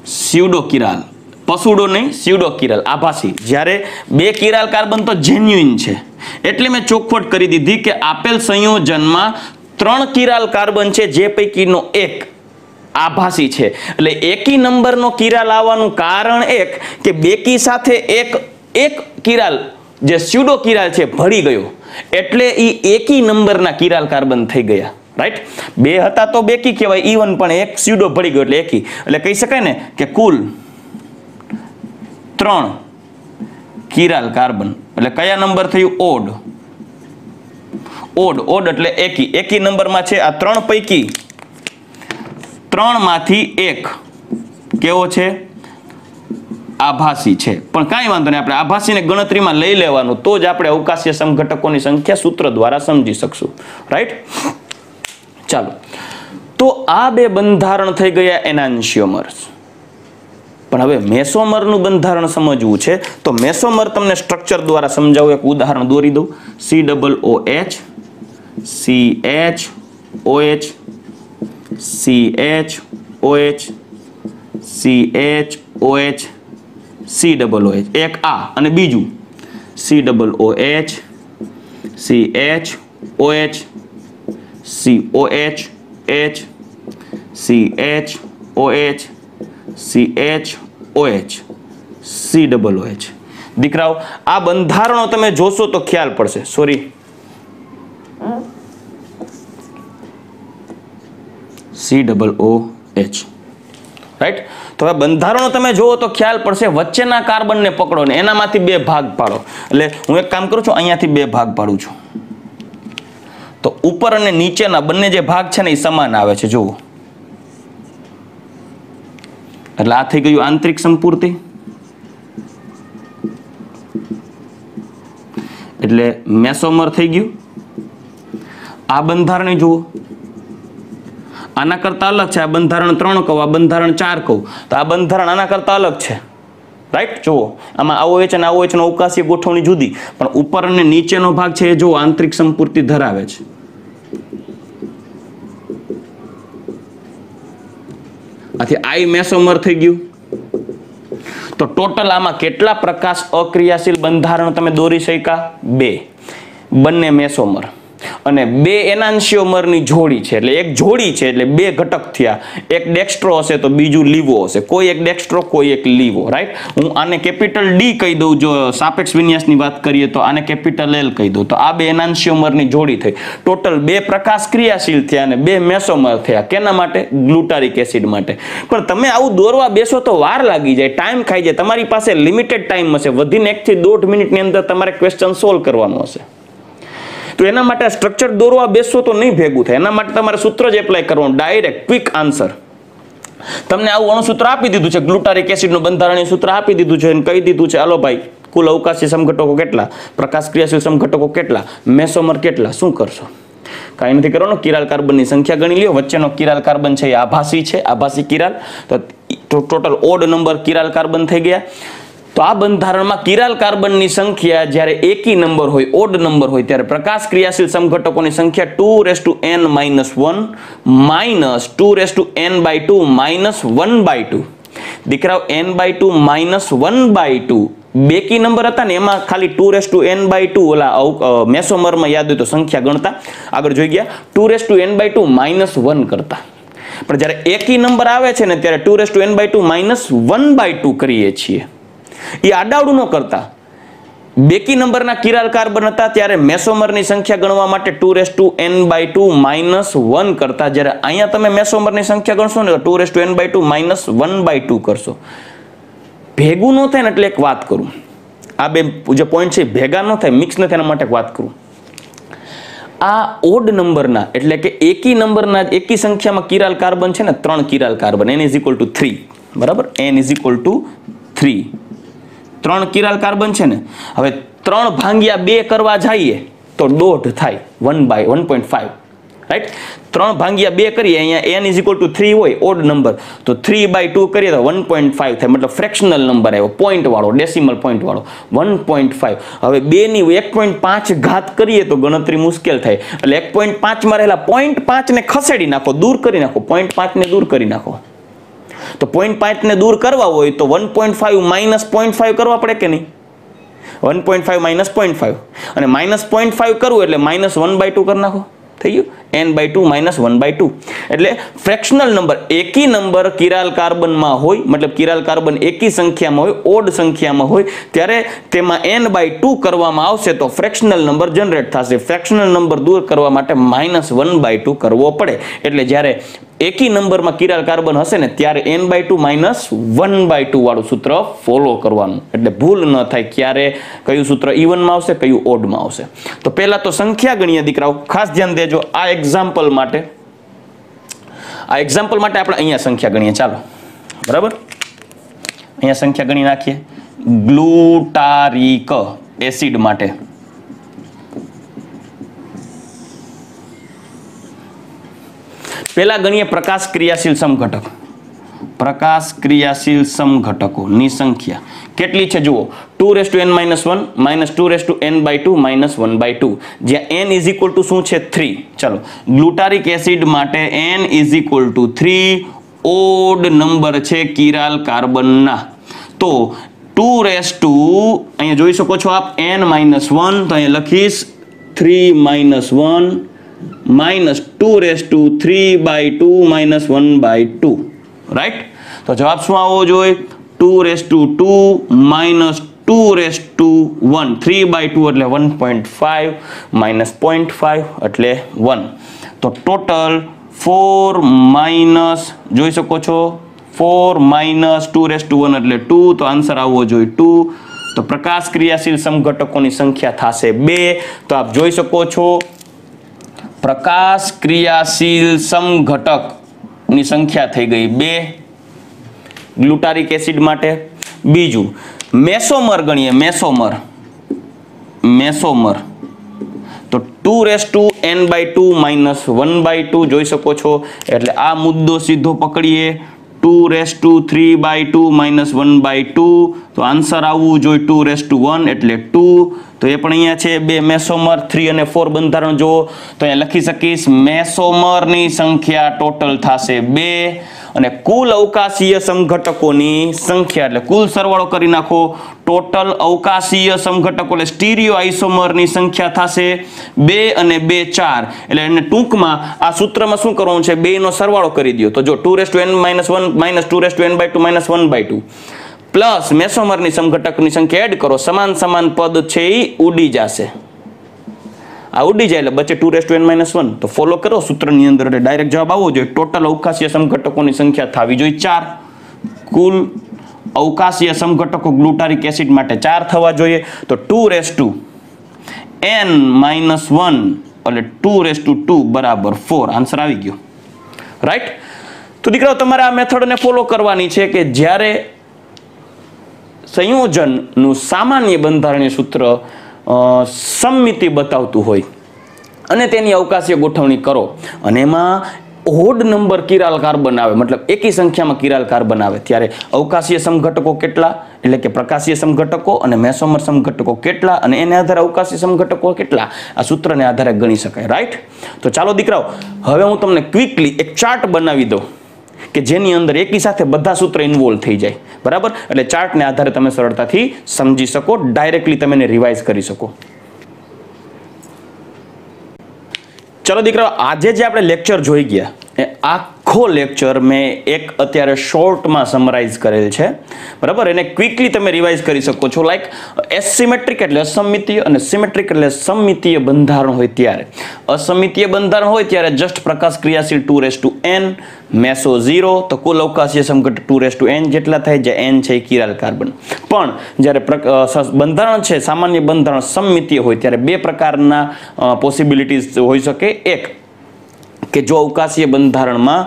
સ્યુડો કિરાલ, પસુડો નહીં, સ્યુડો કિરાલ, આભાસી. જ્યારે બે કિરાલ કાર્બન તો જેન્યુઇન છે, એટલે મેં ચોખવટ કરી દીધી કે આપેલ સંયોજનમાં 3 કિરાલ કાર્બન છે, જે પૈકીનો એક આભાસી છે. એટલે એકી નંબરનો કિરાલ આવવાનું કારણ એક કે બેકી સાથે એક કિરાલ જે સ્યુડો કિરાલ છે ભળી ગયો, એટલે એ એકી નંબરના કિરાલ કાર્બન થઈ ગયા. રાઈટ, બે હતા તો બેકી કહેવાય, ઈવન પણ એક સ્યુડો ભળી ગયો એટલે એકી. એટલે કહી શકાય ને કે કુલ 3 કિરાલ કાર્બન. એટલે કયા નંબર થયું? ઓડ. ઓડ એટલે એકી નંબરમાં છે. આ 3 પૈકી 3 માંથી એક કેવો છે? આભાસી છે. પણ કાંઈ વાંધો નહીં, આપણે આભાસીને ગણતરીમાં લઈ લેવાનું, તો જ આપણે અવકાશીય સમઘટકોની સંખ્યા સૂત્ર દ્વારા સમજી શકશું. રાઈટ, ચાલો. તો આ બે બંધારણ થઈ ગયા એનાન્શિયોમર્સ. પણ હવે મેસોમરનું બંધારણ સમજવું છે તો મેસોમર તમને સ્ટ્રક્ચર દ્વારા સમજાવું. એક ઉદાહરણ દોરી દઉં. COOH CHOH CHOH CHOH COOH, એક આ અને બીજું COOH CHOH COH H CHOH COOH. દીકરાઓ, આ બંધારણો તમે જોશો તો ખ્યાલ પડશે. Sorry, COOH. રાઈટ, તો હવે બંધારણો તમે જોવો તો ખ્યાલ પડશે. વચ્ચેના કાર્બનને પકડો ને એનામાંથી બે ભાગ પાડો. એટલે હું એક કામ કરું છું, અહીંયાથી બે ભાગ પાડું છું, તો ઉપર અને નીચેના બંને જે ભાગ છે ને એ સમાન આવે છે. જુઓ, એટલે આ થઈ ગયું આંતરિક સંપૂર્તિ. એટલે મેસોમર થઈ ગયું. આ બંધારણ જુઓ, આના કરતા અલગ છે. આ બંધારણ 3 કહું, આ બંધારણ 4 કહું, તો આ બંધારણ આના કરતા અલગ છે. રાઈટ, જુઓ, આમાં OH અને OH નો અવકાશીય ગોઠવણી જુદી, પણ ઉપર અને નીચેનો ભાગ છે એ જો આંતરિક સંપૂર્તિ ધરાવે છે. આથી આઈ મેસોમર થઈ ગયું. તો ટોટલ આમાં કેટલા પ્રકાશ અક્રિયાશીલ બંધારણ તમે દોરી શક્યા? 2. બંને મેસોમર અને 2 એનાન્શિયોમરની જોડી છે. એટલે એક જોડી છે એટલે 2 ઘટક થયા. એક ડેક્સ્ટ્રો હશે તો બીજું લીવો હશે. કોઈ એક ડેક્સ્ટ્રો, કોઈ એક લીવો. રાઈટ, હું આને કેપિટલ D કહી દઉં. જો સાપેક્ષ વિન્યાસની વાત કરીએ તો આને કેપિટલ L કહી દઉં. તો આ 2 એનાન્શિયોમરની જોડી થઈ. ટોટલ 2 પ્રકાશ ક્રિયાશીલ થયા અને 2 મેસોમર થયા. કેના માટે? ગ્લુટારિક એસિડ માટે. પણ તમે આવું દોરવા બેસો તો વાર લાગી જાય, ટાઈમ ખાઈ જાય. તમારી પાસે લિમિટેડ ટાઈમ હશે, વધીને 1 થી 1.5 મિનિટની અંદર તમારે ક્વેશ્ચન સોલ્વ કરવાનો હશે. તો એના માટે સ્ટ્રક્ચર દોરવા બેસો તો નહીં ભેગું થાય. એના માટે તમારે સૂત્ર જ એપ્લાય કરવાનું, ડાયરેક્ટ ક્વિક આન્સર. તમને આવું અણુસૂત્ર આપી દીધું છે, ગ્લુટારિક એસિડનું બંધારણીય સૂત્ર આપી દીધું છે અને કહી દીધું છે હાલો ભાઈ કુલ અવકાશી સમઘટકો કેટલા, પ્રકાશ ક્રિયાશીલ સમઘટકો કેટલા, મેસોમર કેટલા, શું કરશો? કાંઈ નથી કરવાનું, કિરાલ કાર્બનની સંખ્યા ગણી લ્યો. વચ્ચેનો કિરાલ કાર્બન છે એ આભાસી છે, આભાસી કિરાલ, તો total odd number chiral carbon થઈ ગયા. તો આ બંધારણમાં કિરાલ કાર્બનની સંખ્યા જ્યારે એકી નંબર હોય, ઓડ નંબર હોય, ત્યારે પ્રકાશ ક્રિયાશીલ સમઘટકોની સંખ્યા 2n - 1 માઇનસ 2n/2 માઇનસ 1/2. દીકરાઓ n/2 માઇનસ 1/2 બેકી નંબર હતા ને, એમાં ખાલી 2n/2 ઓલા મેસોમરમાં યાદ હોય તો સંખ્યા ગણતા, આગળ જોઈ ગયા 2n/2 માઇનસ 1 કરતા. પણ જ્યારે એકી નંબર આવે છે ને ત્યારે 2n/2 માઇનસ 1/2 કરીએ છીએ. એ આડાવડું ન કરતા. બેકી નંબરના કિરાલ કાર્બન હતા ત્યારે મેસોમરની સંખ્યા ગણવા માટે 2n/2 માઇનસ 1 કરતા. જ્યારે અહીંયા તમે મેસોમરની સંખ્યા ગણશો ને તો 2n/2 માઇનસ 1/2 કરશો. ભેગું ન થાય ને એટલે એક વાત કરું, આ બે જે પોઈન્ટ છે ભેગા ન થાય, મિક્સ ન થાય એના માટે વાત કરું. આ ઓડ નંબરના એટલે કે એકી નંબરના એકી સંખ્યામાં કિરાલ કાર્બન છે ને 3 કિરાલ કાર્બન, n = 3, બરાબર, n = 3, 3 કિરાલ કાર્બન છે ને. હવે 3 ભાગ્યા 2 કરવા જઈએ તો 1.5 થાય, 1/1.5, રાઈટ. 3 ભાગ્યા 2 કરીએ, અહીંયા n = 3 હોય ઓડ નંબર, તો 3/2 કરીએ તો 1.5 થાય, મતલબ ફ્રેક્શનલ નંબર આવ્યો, પોઈન્ટ વાળો, ડેસિમલ પોઈન્ટ વાળો, 1.5. હવે 2 ની 1.5 ઘાત કરીએ તો ગણતરી મુશ્કેલ થાય, એટલે 1.5 માં રહેલા 0.5 ને ખસેડી નાખો, દૂર કરી નાખો, 0.5 ને દૂર કરી નાખો. તો 0.5 ને દૂર કરવા હોય તો 1.5 માઇનસ 0.5 કરવા પડે કે નહીં? 1.5 માઇનસ 0.5 અને માઇનસ 0.5 કરવું એટલે માઇનસ 1/2 કરી નાખો, થઈ ગયું, n/2 માઇનસ 1/2. એટલે ફ્રેક્શનલ નંબર એકી નંબર કિરાલ કાર્બનમાં હોય, મતલબ કિરાલ કાર્બન એકી સંખ્યામાં હોય, ઓડ સંખ્યામાં હોય, ત્યારે તેમાં n/2 કરવામાં આવશે તો ફ્રેક્શનલ નંબર જનરેટ થશે. ફ્રેક્શનલ નંબર દૂર કરવા માટે માઇનસ 1/2 કરવો પડે. એટલે જ્યારે એકી નંબરમાં કિરાલ કાર્બન હશે ને ત્યારે n/2 માઇનસ 1/2 વાળું સૂત્ર ફોલો કરવાનું, એટલે ભૂલ ન થાય ક્યારે કયું સૂત્ર ઇવનમાં આવશે, કયું ઓડમાં આવશે. તો પહેલા તો સંખ્યા ગણીએ દીકરાઓ, ખાસ ધ્યાન દેજો. આ એક્ઝામ્પલ માટે આપણે અહીંયા સંખ્યા ગણીએ, ચાલો, બરાબર. અહીંયા સંખ્યા ગણી નાખીએ. ગ્લુટારિક એસિડ માટે પહેલા ગણીએ પ્રકાશ ક્રિયાશીલ સમઘટક. પ્રકાશ ક્રિયાશીલ સમઘટકોની સંખ્યા કેટલી છે જુઓ, 2n - 1 માઇનસ 2n/2 માઇનસ 1/2, જ્યાં n = શું છે 3. ચલો, ગ્લુટારિક એસિડ માટે n = 3 ઓડ નંબર છે કિરાલ કાર્બનના. તો 2 અહીંયા જોઈ શકો છો આપ n - 1, તો અહીંયા લખીશ 3 - 1 માઇનસ 2/3/2 માઇનસ 1/2, રાઈટ. તો જવાબ શું આવવો જોઈએ? 2/2 માઇનસ 2/1, 3/2 એટલે 1.5 માઇનસ 0.5 એટલે 1. તો ટોટલ 4 માઇનસ જોઈ શકો છો 4 માઇનસ 2/1 એટલે 2, તો આન્સર આવવો જોઈએ 2. તો પ્રકાશ ક્રિયાશીલ સમઘટકોની સંખ્યા થશે 2. તો આપ જોઈ શકો છો પ્રકાશ ક્રિયાશીલ સમઘટકની સંખ્યા થઈ ગઈ 2 ગ્લુટારિક એસિડ માટે. બીજું મેસોમર ગણીએ, મેસોમર તો 2n/2 માઇનસ 1/2 જોઈ શકો છો, એટલે આ મુદ્દો સીધો પકડીએ. 2/3/2 માઇનસ 1/2, તો આન્સર આવવું જોઈએ 2/1 એટલે 2. તો એ પણ અહીંયા છે 2 મેસોમર. 3 અને 4 બંધારણ જુઓ તો અહીંયા લખી શકીશ મેસોમરની સંખ્યા ટોટલ થશે 2 અને કુલ અવકાશીય સમઘટકોની સંખ્યા એટલે કુલ સરવાળો કરી નાખો. ટોટલ અવકાશીય સમઘટકો એટલે સ્ટીરિયો આઇસોમરની સંખ્યા થશે 2 અને 2 4. એટલે એને ટૂંકમાં આ સૂત્રમાં શું કરવાનું છે, 2 નો સરવાળો કરી દો. તો જો 2n - 1 minus 2n/2 minus 1/2 plus મેસોમરની સમઘટકની સંખ્યા એડ કરો, સમાન પદ છે એ ઉડી જશે. આ ઉડી જાય એટલે બચે 2n - 1. તો ફોલો કરો સૂત્રની અંદર એટલે ડાયરેક્ટ જવાબ આવવો જોઈએ. ટોટલ અવકાશીય સમઘટકોની સંખ્યા થવી જોઈએ 4. કુલ અવકાશીય સમઘટકો ગ્લુટારિક એસિડ માટે 4 થવા જોઈએ. તો 2n - 1 એટલે 2/2 બરાબર 4. આન્સર આવી ગયો, રાઈટ. તો દીકરાઓ તમારે આ મેથડને ફોલો કરવાની છે કે જ્યારે સંયોજનનું સામાન્ય બંધારણીય સૂત્ર સમમિતિ બતાવતું હોય અને તેની અવકાશીય ગોઠવણી કરો અને એમાં ઓડ નંબર કિરાલ કાર્બન આવે, મતલબ એકી સંખ્યામાં કિરાલ કાર્બન આવે, ત્યારે અવકાશીય સમઘટકો કેટલા, એટલે કે પ્રકાશીય સમઘટકો અને મેસોમર સમઘટકો કેટલા, અને એને આધારે અવકાશીય સમઘટકો કેટલા, આ સૂત્રને આધારે ગણી શકાય. રાઈટ? તો ચાલો દીકરાઓ, હવે હું તમને ક્વિકલી એક ચાર્ટ બનાવી દઉં કે જેની અંદર એકી સાથે બધા સૂત્ર ઇન્વોલ્વ થઈ જાય. બરાબર? એટલે ચાર્ટને આધારે તમે સરળતાથી સમજી શકો, ડાયરેક્ટલી તમે એને રિવાઇઝ કરી શકો. ચલો દીકરાઓ, આજે જે આપણે લેક્ચર જોઈ ગયા એ આખો લેક્ચર મેં એક અત્યારે શોર્ટમાં સમરાઇઝ કરેલ છે. બરાબર? એને ક્વિકલી તમે રિવાઇઝ કરી શકો છો. લાઈક એસિમેટ્રિક એટલે અસમમિતીય અને સિમેટ્રિક એટલે સમમિતીય બંધારણ હોય ત્યારે. અસમમિતીય બંધારણ હોય ત્યારે જસ્ટ પ્રકાશ ક્રિયાશીલ 2n, મેસો 0, તો કુલ અવકાશીય સમઘટક 2n જેટલા થાય, જે n છે એ કિરાલ કાર્બન. પણ જ્યારે બંધારણ છે સામાન્ય બંધારણ સમમિતીય હોય ત્યારે બે પ્રકારના પોસિબિલિટીઝ હોઈ શકે. એક કે જો અવકાશીય બંધારણમાં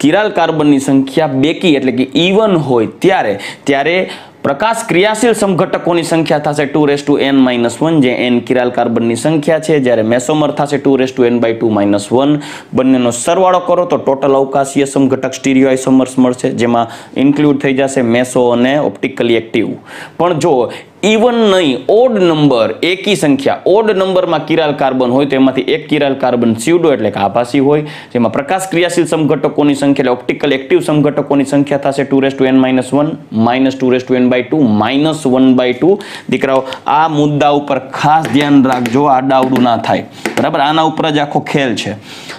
કિરાલ કાર્બનની સંખ્યા બેકી એટલે કે ઇવન હોય ત્યારે પ્રકાશ ક્રિયાશીલ સમઘટકોની સંખ્યા થશે 2n-1, જે n કિરાલ કાર્બનની સંખ્યા છે, જ્યારે મેસોમર થશે 2n/2 -1. બંનેનો સરવાળો કરો તો ટોટલ અવકાશીય સમઘટક સ્ટીરિયો આઇસોમર્સ મળશે, જેમાં ઇન્ક્લુડ થઈ જશે મેસો અને ઓપ્ટિકલી એક્ટિવ. પણ જો ઇવન નહીં, ઓડ નંબર, એકી સંખ્યા, ઓડ નંબરમાં કિરાલ કાર્બન હોય તો એમાંથી એક કિરાલ કાર્બન સ્યુડો એટલે કે આભાસી હોય, જેમાં પ્રકાશ ક્રિયાશીલ સમઘટકોની સંખ્યા એટલે ઓપ્ટિકલ એક્ટિવ સમઘટકોની સંખ્યા થશે 2n-1 -2n/2 -1/2. દીકરાઓ, આ મુદ્દા ઉપર ખાસ ધ્યાન રાખજો, આડાવડું ના થાય. બરાબર? આના ઉપર જ આખો ખેલ છે.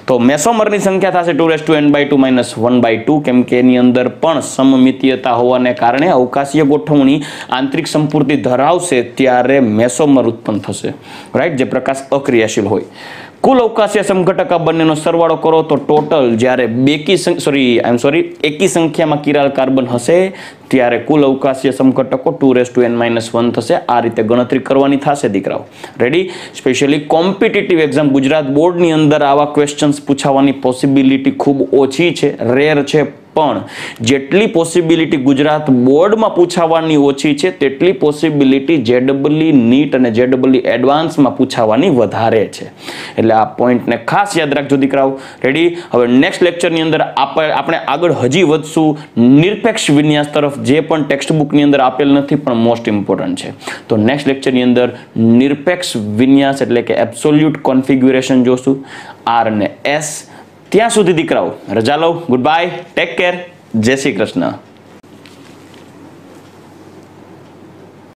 તો મેસોમરની સંખ્યા થશે 2n/2 -1/2, કેમ કે એની અંદર પણ સમમિતીયતા હોવાને કારણે અવકાશીય ગોઠવણી આંતરિક સંપૂર્તિ ધરાવશે ત્યારે મેસોમર ઉત્પન્ન થશે. રાઈટ? જે પ્રકાશ અક્રિયાશીલ હોય. કુલ અવકાશીય સમઘટક આ બંનેનો સરવાળો કરો તો ટોટલ જ્યારે એકી સંખ્યામાં કિરાલ કાર્બન હશે ત્યારે કુલ અવકાશીય સમઘટકો 2n-1 થશે. આ રીતે ગણતરી કરવાની થશે દીકરાઓ. Ready? Specially competitive exam Gujarat બોર્ડની અંદર આવા ક્વેશ્ચન્સ પૂછાવાની પોસિબિલિટી ખૂબ ઓછી છે, રેર છે. પણ જેટલી પોસિબિલિટી ગુજરાત બોર્ડમાં પૂછાવાની ઓછી છે તેટલી પોસિબિલિટી જેડબલઈ નીટ અને જેડબલઈ એડવાન્સમાં પૂછાવાની વધારે છે. એટલે આ પોઈન્ટને ખાસ યાદ રાખજો દીકરાઓ. રેડી? હવે નેક્સ્ટ લેક્ચરની અંદર આપણે આગળ હજી વધશું નિરપેક્ષ વિન્યાસ તરફ, જે પણ ટેક્સ્ટ બુકની અંદર આપેલ નથી પણ મોસ્ટ ઇમ્પોર્ટન્ટ છે. તો નેક્સ્ટ લેક્ચરની અંદર નિરપેક્ષ વિન્યાસ એટલે કે એબ્સોલ્યુટ કોન્ફિગ્યુરેશન જોશું, R અને S. ત્યાં સુધી દીકરાઓ રજા લો. ગુડ બાય, ટેક કેર, જય શ્રી કૃષ્ણ.